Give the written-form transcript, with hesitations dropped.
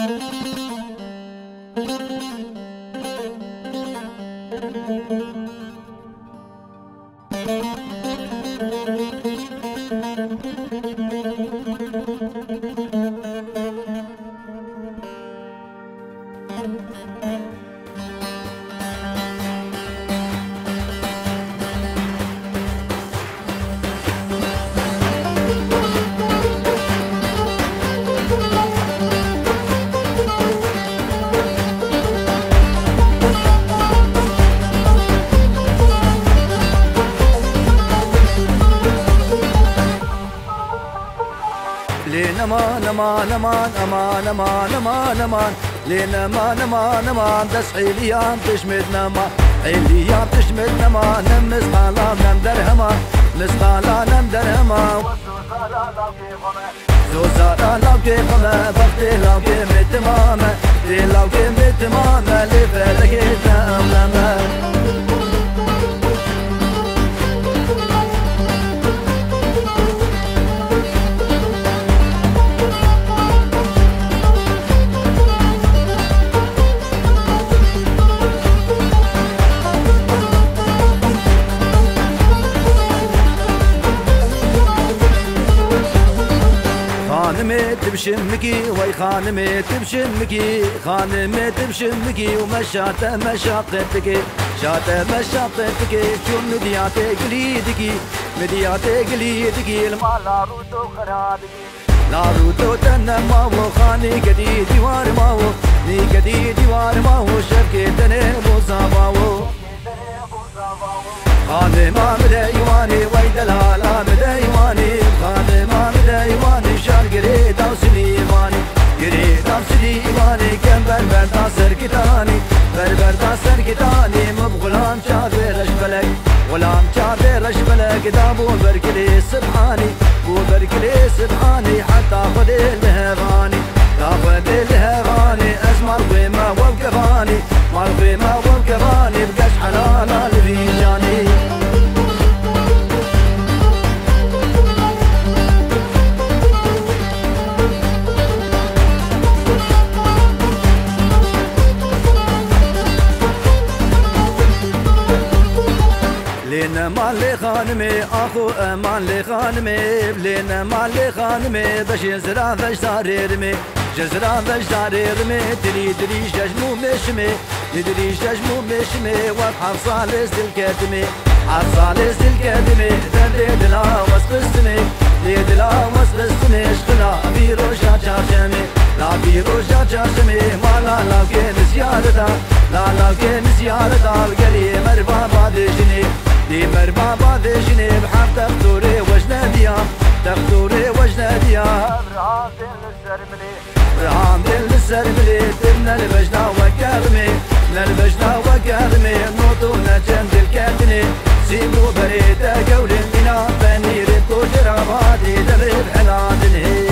لين امان امان امان امان امان امان امان لين امان امان امان دس حيليان تشمدنا ما حيليان تشمدنا ما نمس قالا نمدرهما نسقالا نمدرهما زوزارا لو كيفما بختي لو كيمي تماما دي لو كيمي تماما اللي فلقيتنا املاما خانمي تبشمكي وي خانمي تبشمكي خانمي تبشمكي ومشاته مشاقتك شاته مشاقتك شو مدياتي قليدكي مدياتي قليدكي المالا روتو خرادكي لا روتو تنما وخاني قدي ديوار ماو ني قدي ديوار ماو شبكي تنه مصاباو خانما مديواني وي دلالا مديواني خانما مديواني شال قريد او سليماني قريد او سليماني كم بربر تاسر كتاني بربر تاسر كتاني مبغلام شابر رشبلك غلام شابر رشبلك دابو بركلي سبحاني بو بركلي سبحاني حتى خذ الهغاني تاخذ الهغاني اسمر بما وقفاني مر بما وقفاني بقاش حلالا الفيجاني لين مالي خانمي اخو امان لي خانمي لين مالي خانمي باش يزرع باش صار يرمي جزرع باش صار يرمي دري دري ججمو مشمي دري ججمو مشمي وابحر صالس الكاتمي عصالس الكاتمي دريد لا وسط السمي ليد لا وسط السمي شغلا بيرو شاچا شمي لا بيرو شاچا شمي مالا لا كين زيارتا لا كين زيارتا القلي مربا بادشني دي مربا بادشني بحب تخطوري وجناديا تخطوري وجناديا رهام دل السرملي رهام دل السرملي تبنى البجنا وكرمي للبجنا وكرمي نوطونا جند الكاتني سيبو بريد قول بنا بني ريتو جراباتي دبي بحلادني